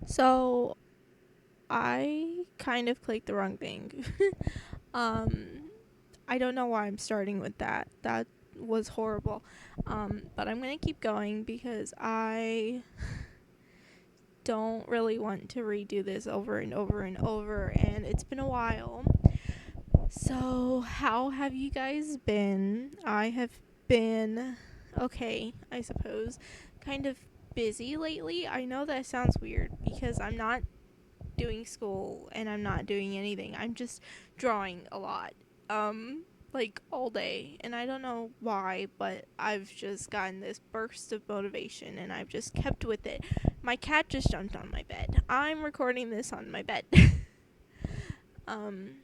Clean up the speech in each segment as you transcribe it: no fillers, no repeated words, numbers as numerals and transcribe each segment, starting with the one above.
So I kind of clicked the wrong thing. um, I don't know why I'm starting with that. That was horrible. But I'm gonna keep going because I don't really want to redo this over and over and over, and it's been a while. So, how have you guys been? I have been okay, I suppose. Kind of busy lately. I know that sounds weird because I'm not doing school and I'm not doing anything. I'm just drawing a lot. Um like all day, and I don't know why, but I've just gotten this burst of motivation and I've just kept with it. My cat just jumped on my bed. I'm recording this on my bed. um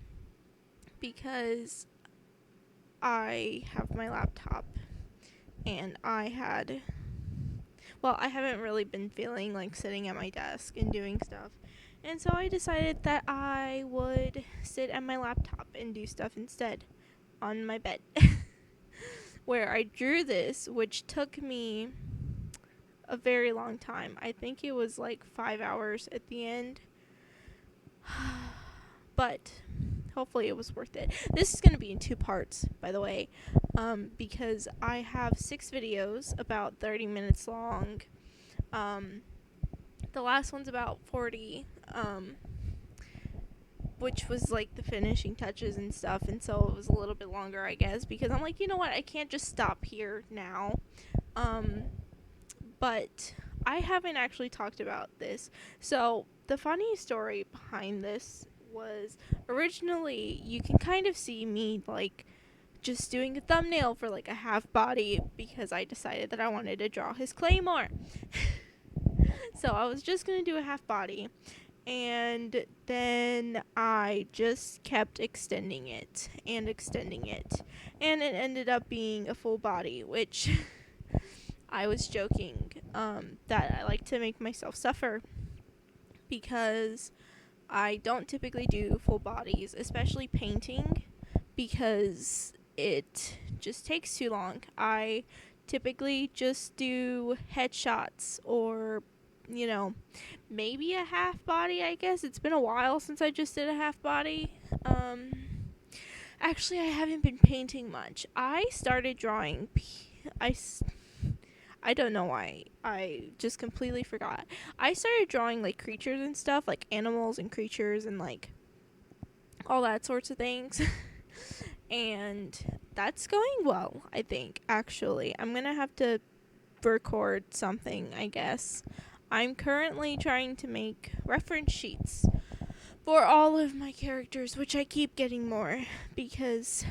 because I have my laptop and I haven't really been feeling like sitting at my desk and doing stuff. And so I decided that I would sit at my laptop and do stuff instead on my bed. Where I drew this, which took me a very long time. I think it was like 5 hours at the end. But hopefully it was worth it. This is going to be in two parts, by the way, because I have 6 videos about 30 minutes long. Um, the last one's about 40, which was like the finishing touches and stuff, and so it was a little bit longer, I guess, because I'm like, you know what, I can't just stop here now. Um, but I haven't actually talked about this. So the funny story behind this was originally you can kind of see me like just doing a thumbnail for like a half body because I decided that I wanted to draw his claymore. So I was just going to do a half body, and then I just kept extending it and extending it, and it ended up being a full body, which I was joking that I like to make myself suffer because I don't typically do full bodies, especially painting, because it just takes too long. I typically just do headshots or, you know, maybe a half body, I guess. It's been a while since I just did a half body. Actually, I haven't been painting much. I started drawing. I don't know why. I just completely forgot. I started drawing like creatures and stuff, like animals and creatures and like all that sorts of things. And that's going well, I think, actually. I'm going to have to record something, I guess. I'm currently trying to make reference sheets for all of my characters, which I keep getting more because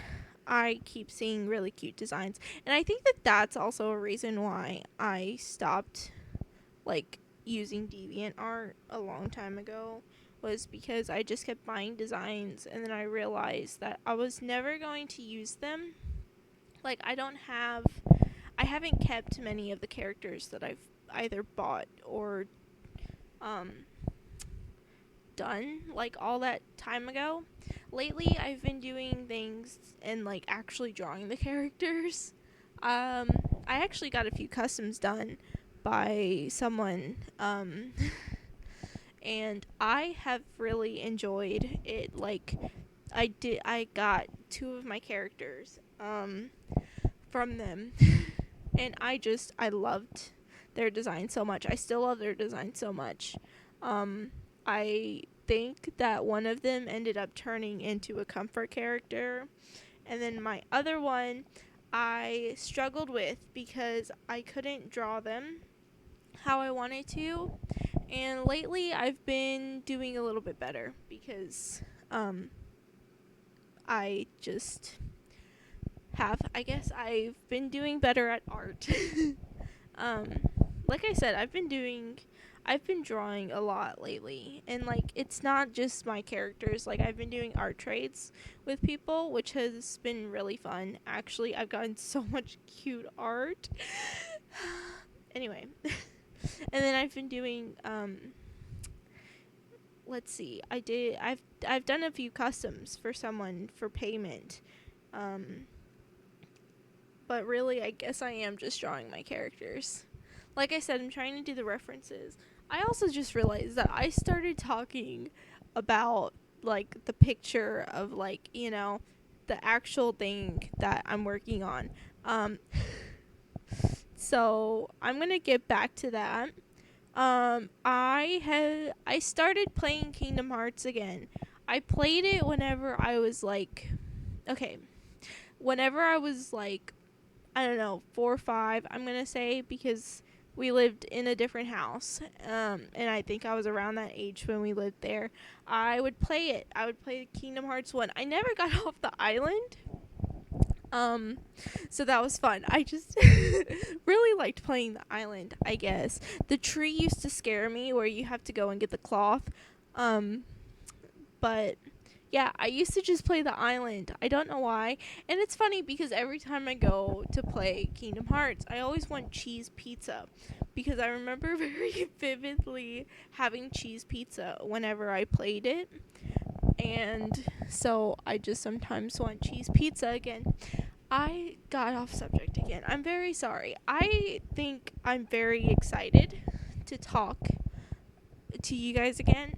I keep seeing really cute designs. And I think that that's also a reason why I stopped like using DeviantArt a long time ago, was because I just kept buying designs and then I realized that I was never going to use them. Like I haven't kept many of the characters that I've either bought or um done like all that time ago. Lately I've been doing things and like actually drawing the characters. I actually got a few customs done by someone and I have really enjoyed it. Like I got 2 of my characters from them and I loved their design so much. I still love their design so much. I think that one of them ended up turning into a comfort character, and then my other one I struggled with because I couldn't draw them how I wanted to. And lately I've been doing a little bit better because I just I guess I've been doing better at art. um like I said, I've been drawing a lot lately, and like it's not just my characters. Like I've been doing art trades with people, which has been really fun. Actually, I've gotten so much cute art. Anyway, and then I've been doing let's see. I've done a few customs for someone for payment. Um but really I guess I am just drawing my characters. Like I said, I'm trying to do the references. I also just realized that I started talking about like the picture of like, the actual thing that I'm working on. Um so I'm going to get back to that. I started playing Kingdom Hearts again. I played it whenever I was like, okay, whenever I was like, I don't know, 4 or 5, I'm going to say, because we lived in a different house. And I think I was around that age when we lived there. I would play it. I would play Kingdom Hearts 1. I never got off the island. So that was fun. I just really liked playing the island, I guess. The tree used to scare me where you have to go and get the cloth. Um, but yeah, I used to just play the island. I don't know why. And it's funny because every time I go to play Kingdom Hearts, I always want cheese pizza. Because I remember very vividly having cheese pizza whenever I played it. And so I just sometimes want cheese pizza again. I got off subject again. I'm very sorry. I think I'm very excited to talk to you guys again.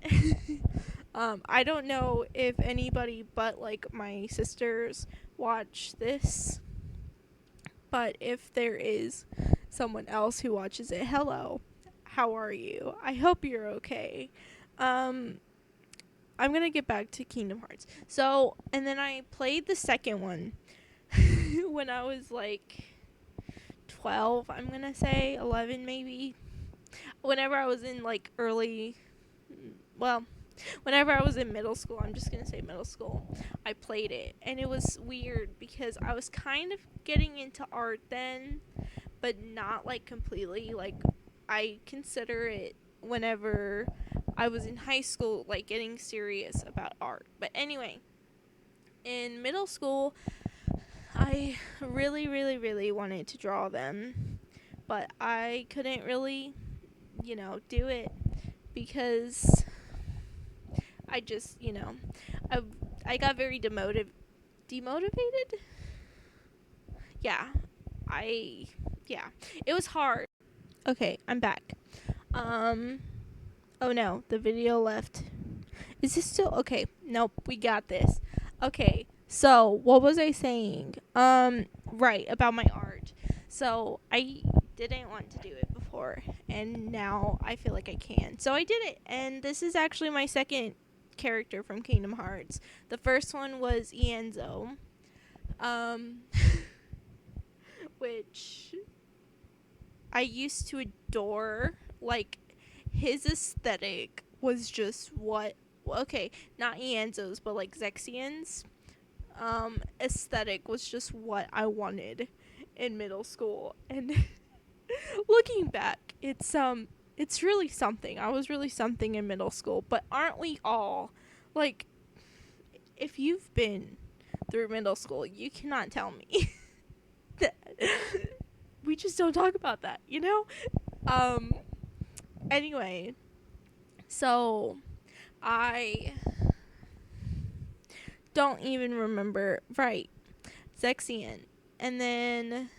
I don't know if anybody but like my sisters watch this, but if there is someone else who watches it, hello. How are you? I hope you're okay. Um I'm going to get back to Kingdom Hearts. So, and then I played the second one when I was like 12, I'm going to say 11 maybe. Whenever I was in like well, whenever I was in middle school, I'm just going to say middle school, I played it. And it was weird because I was kind of getting into art then, but not like completely. Like, I consider it whenever I was in high school, like getting serious about art. But anyway, in middle school, I really, really, really wanted to draw them, but I couldn't really, do it because I just, I, I got very demotivated. Yeah, I, yeah, it was hard. Okay, I'm back. Um, oh no, the video left. Is this still okay? Nope, we got this. Okay, so what was I saying? Right, about my art. So I didn't want to do it before, and now I feel like I can. So I did it, and this is actually my second character from Kingdom Hearts. The first one was Ienzo, um, which I used to adore. Like, his aesthetic was just what, okay, not Ienzo's, but like Zexian's aesthetic was just what I wanted in middle school. And looking back, it's really something. I was really something in middle school, but aren't we all? Like, if you've been through middle school, you cannot tell me that we just don't talk about that, Um anyway, so I don't even remember, right, Zexian. And then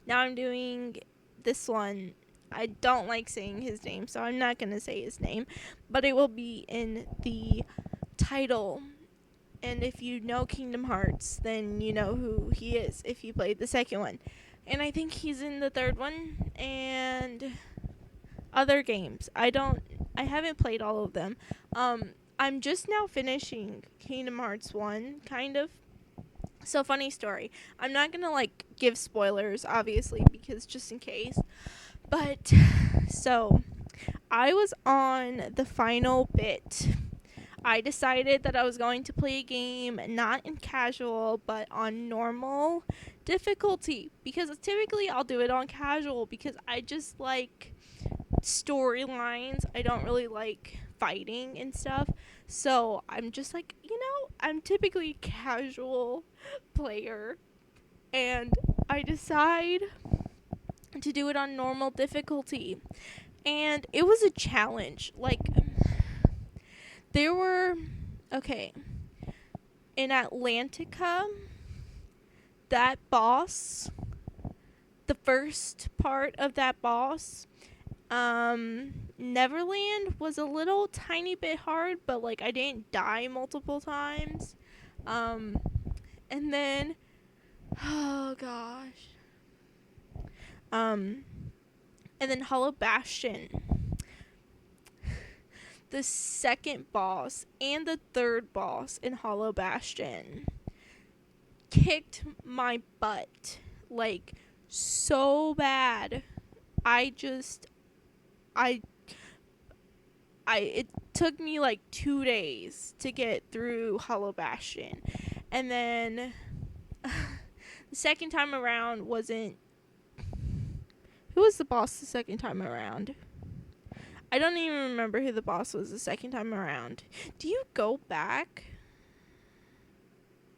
now I'm doing this one. I don't like saying his name, so I'm not going to say his name, but it will be in the title. And if you know Kingdom Hearts, then you know who he is if you played the second one. And I think he's in the third one and other games. I haven't played all of them. I'm just now finishing Kingdom Hearts 1, kind of. So, funny story. I'm not gonna like give spoilers, obviously, because just in case. But so I was on the final bit. I decided that I was going to play a game not in casual but on normal difficulty, because typically I'll do it on casual because I just like storylines. I don't really like fighting and stuff. So I'm just like, I'm typically a casual player, and I decide to do it on normal difficulty. And it was a challenge. Like, there were, okay, in Atlantica, that boss, the first part of that boss, Neverland was a little tiny bit hard, but like I didn't die multiple times. Um, and then, oh gosh. Um, and then Hollow Bastion. The second boss and the third boss in Hollow Bastion kicked my butt like so bad. I just I it took me like 2 days to get through Hollow Bastion. And then the second time around wasn't. Who was the boss the second time around? I don't even remember who the boss was the second time around. Do you go back?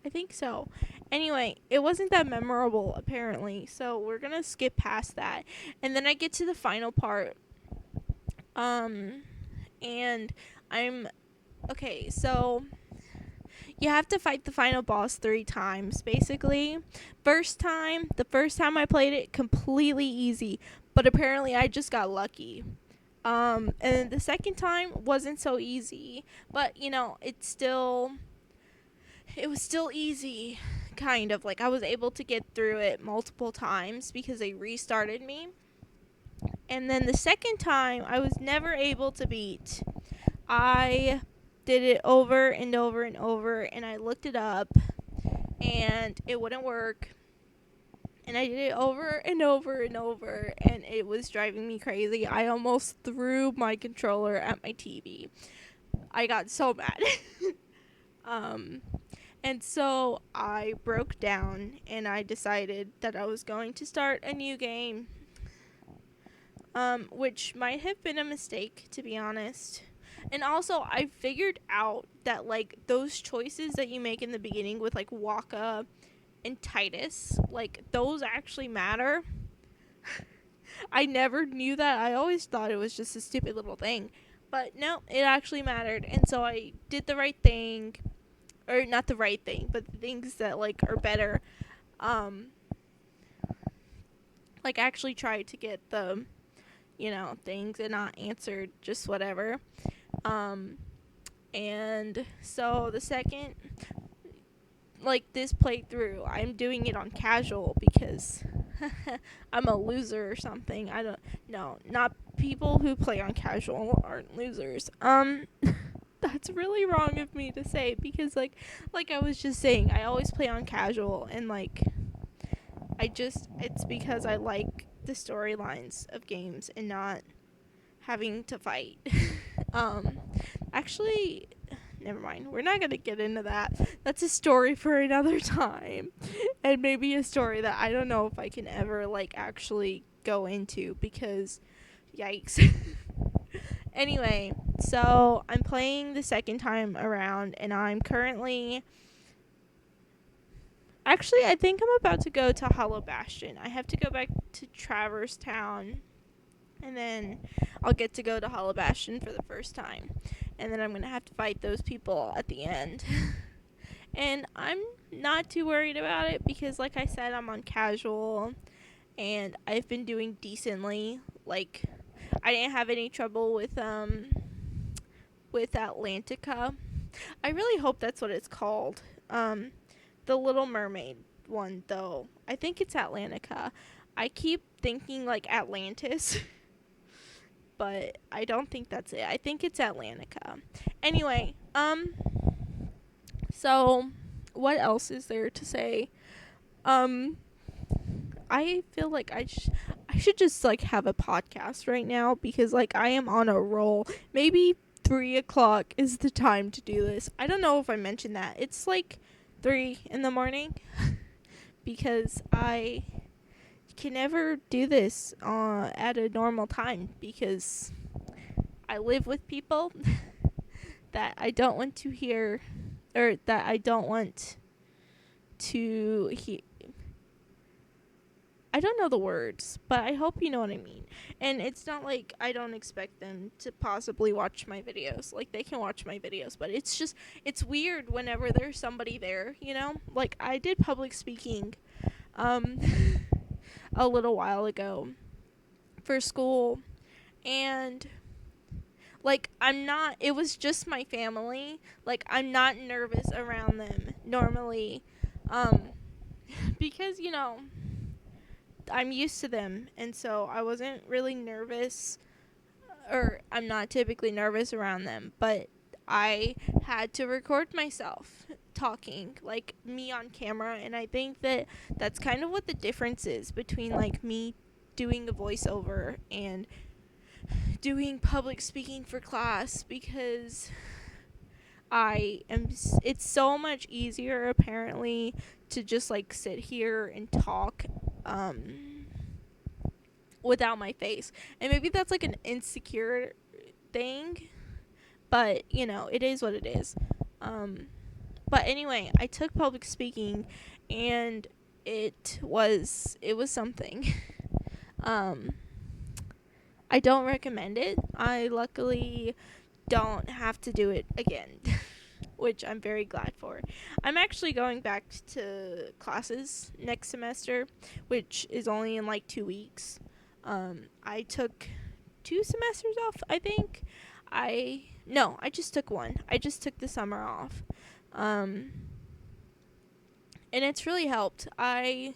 I think so. Anyway, it wasn't that memorable apparently, so we're gonna skip past that. And then I get to the final part. And I'm okay, so you have to fight the final boss 3 times basically. The first time I played it, completely easy, but apparently I just got lucky. And the second time wasn't so easy, but you know, it was still easy, kind of. Like I was able to get through it multiple times because they restarted me. And then the second time I was never able to beat. I did it over and over and over, and I looked it up and it wouldn't work. And I did it over and over and over, and it was driving me crazy. I almost threw my controller at my TV. I got so mad. And so I broke down, and I decided that I was going to start a new game. Which might have been a mistake, to be honest. And also, I figured out that, like, those choices that you make in the beginning with, like, Waka and Titus, like, those actually matter. I never knew that. I always thought it was just a stupid little thing. But no, it actually mattered. And so I did the right thing. Or not the right thing, but the things that, like, are better. Like, actually tried to get the, you know, things and not answered just whatever. And so the second, like, this playthrough, I'm doing it on casual because I'm a loser or something. I don't know. Not people who play on casual aren't losers. That's really wrong of me to say because like I was just saying, I always play on casual, and like it's because I like the storylines of games and not having to fight. Actually, never mind. We're not going to get into that. That's a story for another time. And maybe a story that I don't know if I can ever, like, actually go into because, yikes. Anyway, so I'm playing the second time around, and I'm currently... Actually, I think I'm about to go to Hollow Bastion. I have to go back to Traverse Town, and then I'll get to go to Hollow Bastion for the first time. And then I'm going to have to fight those people at the end. And I'm not too worried about it because, like I said, I'm on casual, and I've been doing decently. Like, I didn't have any trouble with Atlantica. I really hope that's what it's called. The Little Mermaid one, though. I think it's Atlantica. I keep thinking, like, Atlantis. But I don't think that's it. I think it's Atlantica. Anyway, so what else is there to say? I feel like I should just, like, have a podcast right now because, like, I am on a roll. Maybe 3 o'clock is the time to do this. I don't know if I mentioned that. It's, like, 3 in the morning because I can never do this at a normal time because I live with people that I don't want to hear, or that I don't want to hear. I don't know the words, but I hope you know what I mean. And it's not like I don't expect them to possibly watch my videos. Like, they can watch my videos, but it's just, it's weird whenever there's somebody there, you know? Like, I did public speaking a little while ago for school, And like, it was just my family. Like, I'm not nervous around them normally, um because I'm used to them, and so I wasn't really nervous, or I'm not typically nervous around them, but I had to record myself talking, like me on camera, and I think that that's kind of what the difference is between like me doing a voiceover and doing public speaking for class, because it's so much easier apparently to just like sit here and talk without my face. And maybe that's like an insecure thing, but it is what it is. But anyway, I took public speaking, and it was something. um I don't recommend it. I luckily don't have to do it again, which I'm very glad for. I'm actually going back to classes next semester, which is only in like 2 weeks. I took 2 semesters off, I think. I just took one. I just took the summer off. And it's really helped. I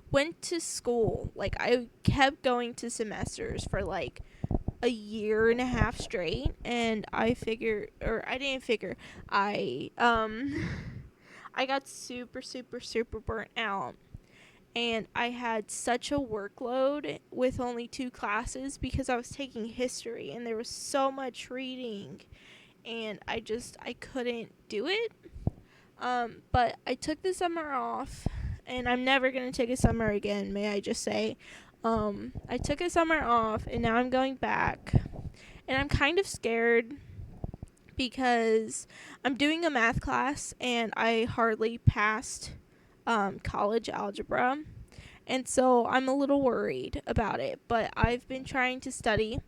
went to school. Like, I kept going to semesters for like a year and a half straight, and I didn't figure. I got super super super burnt out, and I had such a workload with only 2 classes because I was taking history and there was so much reading, and I couldn't do it. But I took the summer off, and I'm never going to take a summer again, may I just say. I took a summer off, and now I'm going back. And I'm kind of scared because I'm doing a math class, and I hardly passed college algebra. And so I'm a little worried about it. But I've been trying to study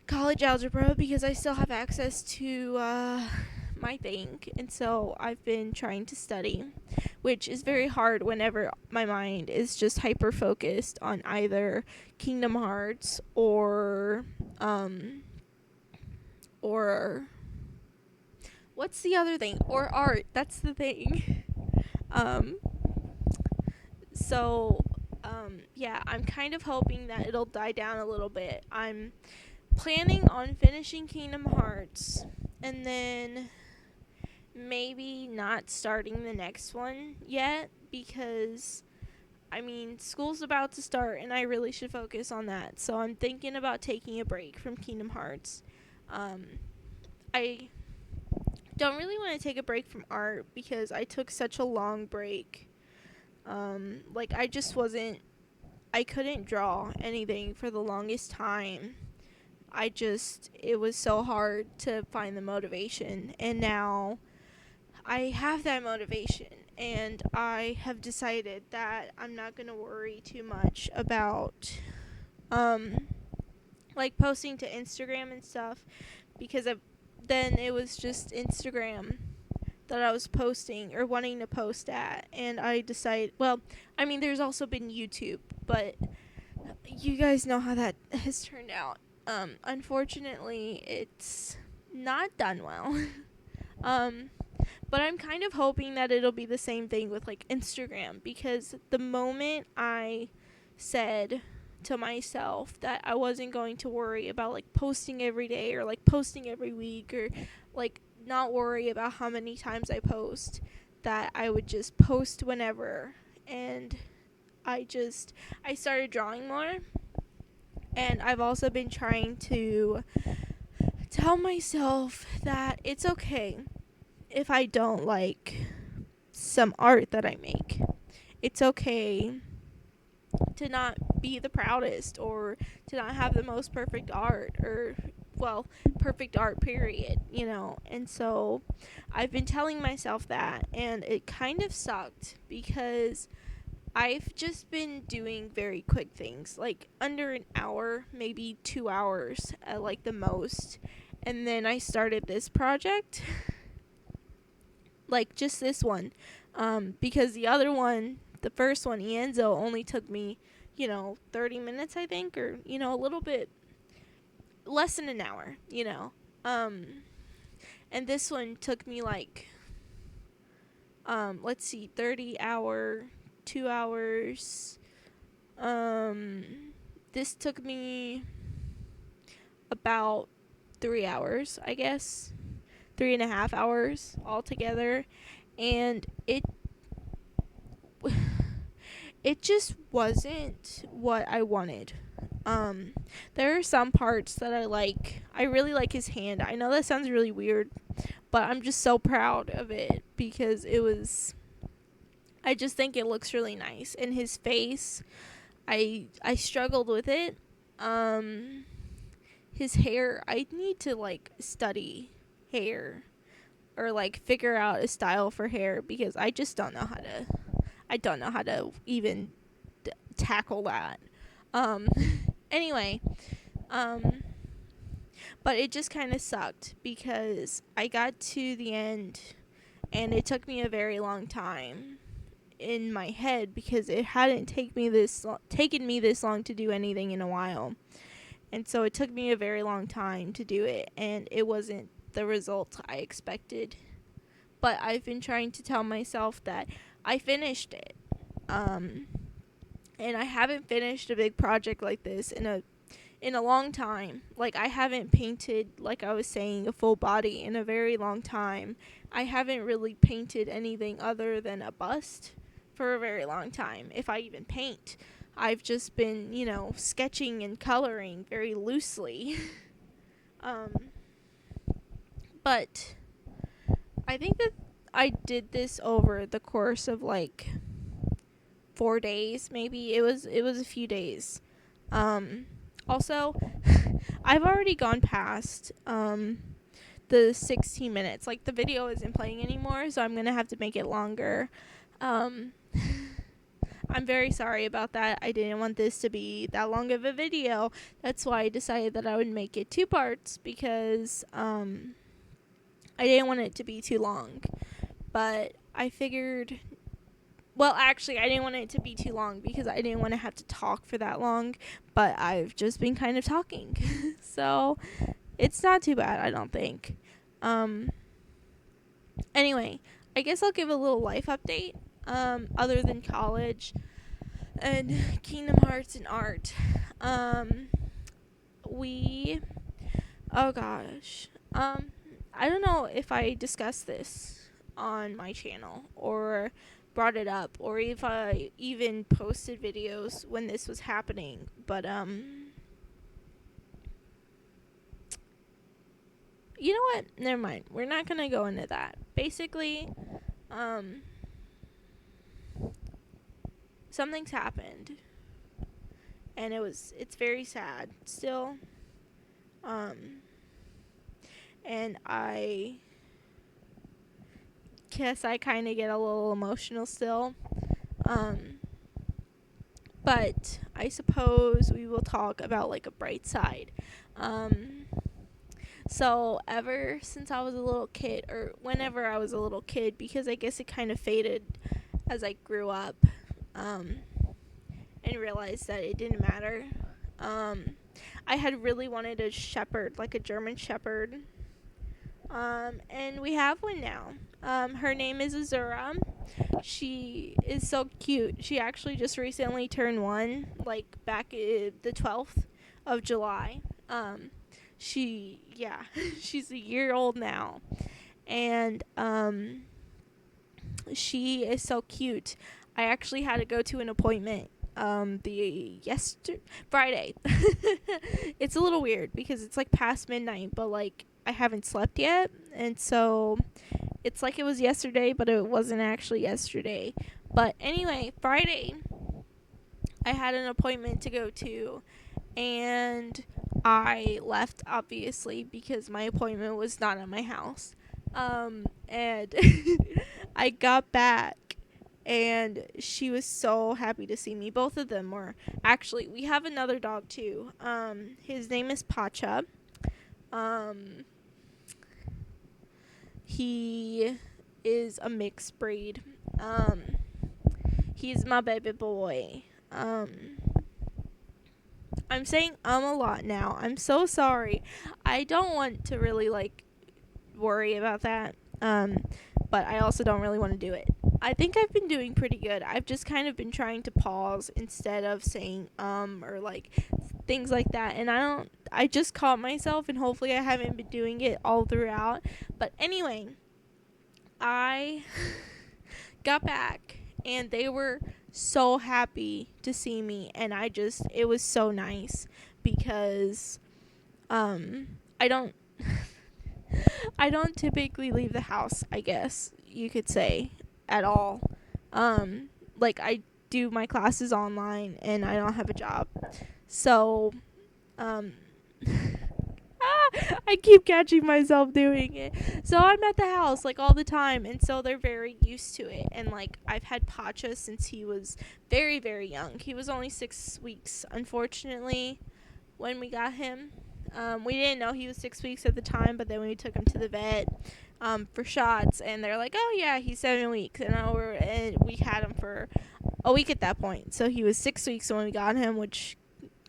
college algebra because I still have access to my thing, and so I've been trying to study, which is very hard whenever my mind is just hyper focused on either Kingdom Hearts or what's the other thing, or art. That's the thing. um so yeah, I'm kind of hoping that it'll die down a little bit. I'm planning on finishing Kingdom Hearts, and then maybe not starting the next one yet, because school's about to start and I really should focus on that. So I'm thinking about taking a break from Kingdom Hearts. I don't really want to take a break from art because I took such a long break. I couldn't draw anything for the longest time. It was so hard to find the motivation, and now I have that motivation, and I have decided that I'm not going to worry too much about like posting to Instagram and stuff, because then it was just Instagram that I was posting or wanting to post at, and I decided, there's also been YouTube, but you guys know how that has turned out. Unfortunately, it's not done well. But I'm kind of hoping that it'll be the same thing with like Instagram, because the moment I said to myself that I wasn't going to worry about like posting every day or like posting every week, or like not worry about how many times I post, that I would just post whenever, and I started drawing more. And I've also been trying to tell myself that it's okay if I don't like some art that I make. It's okay to not be the proudest, or to not have the most perfect art, or perfect art period, And so I've been telling myself that, and it kind of sucked because I've just been doing very quick things, like under an hour, maybe 2 hours at like the most. And then I started this project, like just this one, because the first one, Ienzo, only took me, 30 minutes, I think, or, a little bit less than an hour, you know. And this one took me like, let's see, 30 hour, 2 hours. This took me about 3 hours, I guess. 3.5 hours altogether. And it just wasn't what I wanted. There are some parts that I like. I really like his hand. I know that sounds really weird, but I'm just so proud of it because I just think it looks really nice. And his face, I struggled with it. His hair, I need to like study hair or like figure out a style for hair because I just don't know how to. I don't know how to even tackle that. Um, anyway, but it just kind of sucked because I got to the end and it took me a very long time in my head because it hadn't taken me this long to do anything in a while. And so it took me a very long time to do it and it wasn't the result I expected. But I've been trying to tell myself that I finished it. And I haven't finished a big project like this in a long time. Like I haven't painted, like I was saying, a full body in a very long time. I haven't really painted anything other than a bust for a very long time, if I even paint. I've just been, sketching and coloring very loosely. But I think that I did this over the course of like 4 days, maybe. It was a few days. Also, I've already gone past the 16 minutes. Like the video isn't playing anymore, so I'm gonna have to make it longer. I'm very sorry about that. I didn't want this to be that long of a video. That's why I decided that I would make it 2 parts because I didn't want it to be too long. But I figured, well, actually, I didn't want it to be too long because I didn't want to have to talk for that long. But I've just been kind of talking. So it's not too bad, I don't think. Anyway, I guess I'll give a little life update. Other than college and Kingdom Hearts and art. Oh gosh. I don't know if I discussed this on my channel or brought it up or if I even posted videos when this was happening, but you know what? Never mind. We're not gonna go into that. Basically, something's happened and it's very sad still. And I guess I kind of get a little emotional still. But I suppose we will talk about like a bright side. So ever since I was a little kid, or whenever I was a little kid, because I guess it kind of faded as I grew up, and realized that it didn't matter. I had really wanted a shepherd, like a German shepherd. And we have one now. Her name is Azura. She is so cute. She actually just recently turned 1, like back the 12th of July. She's a year old now. And, she is so cute. I actually had to go to an appointment Friday. It's a little weird because it's like past midnight, but like I haven't slept yet, and so it's like it was yesterday, but it wasn't actually yesterday. But anyway, Friday I had an appointment to go to, and I left obviously because my appointment was not at my house. And I got back and she was so happy to see me. Both of them were. Actually, we have another dog too. His name is Pacha. He is a mixed breed. He's my baby boy. I'm I'm saying a lot now. I'm so sorry. I don't want to really like worry about that. But I also don't really want to do it. I think I've been doing pretty good. I've just kind of been trying to pause instead of saying or like things like that. And I just caught myself, and hopefully I haven't been doing it all throughout. But anyway, I got back and they were so happy to see me, and it was so nice because I don't I don't typically leave the house, I guess you could say, at all. Like I do my classes online and I don't have a job. So, um I keep catching myself doing it. So I'm at the house like all the time, and so they're very used to it. And like I've had Pacha since he was very, very young. He was only 6 weeks, unfortunately, when we got him. We didn't know he was 6 weeks at the time, but then we took him to the vet for shots, and they're like, "Oh yeah, he's 7 weeks," and we had him for a week at that point. So he was 6 weeks when we got him, which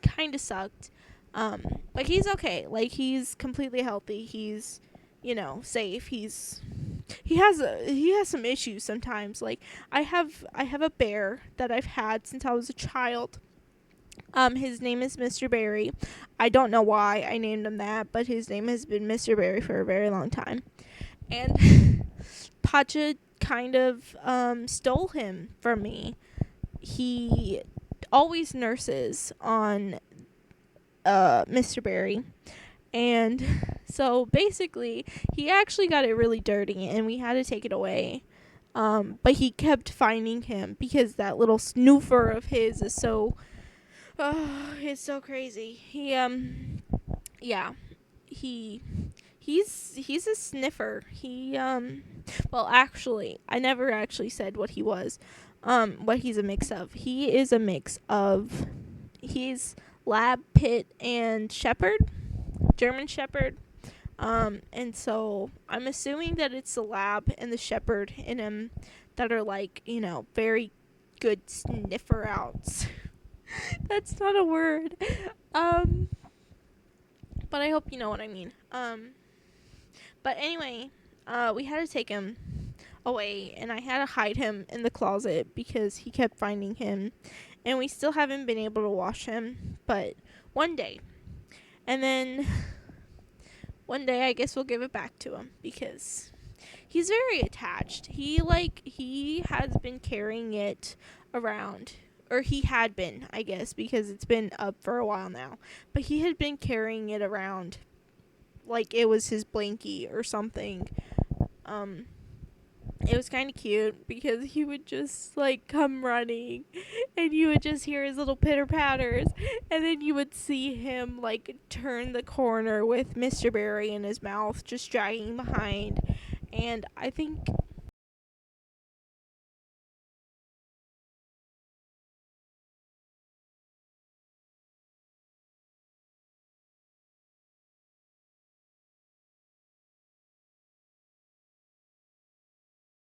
kind of sucked. But he's okay. Like he's completely healthy. He's, safe. He has some issues sometimes. Like I have a bear that I've had since I was a child. His name is Mr. Berry. I don't know why I named him that, but his name has been Mr. Berry for a very long time. And Pacha kind of stole him from me. He always nurses on Mr. Berry. And so basically, he actually got it really dirty, and we had to take it away. But he kept finding him because that little snoofer of his is so... it's so crazy. He's a sniffer. Well, actually, I never actually said what he was. What he's a mix of. He is a mix of... He's Lab, Pit, and Shepherd. German Shepherd. And so I'm assuming that it's the Lab and the Shepherd in him that are like, very good sniffer outs. That's not a word. But I hope you know what I mean. But anyway, we had to take him away, and I had to hide him in the closet because he kept finding him, and we still haven't been able to wash him, but one day. And then one day I guess we'll give it back to him because he's very attached. He has been carrying it around. Or he had been, I guess, because it's been up for a while now. But he had been carrying it around like it was his blankie or something. It was kind of cute because he would just, like, come running. And you would just hear his little pitter-patters. And then you would see him, like, turn the corner with Mr. Berry in his mouth, just dragging behind. And I think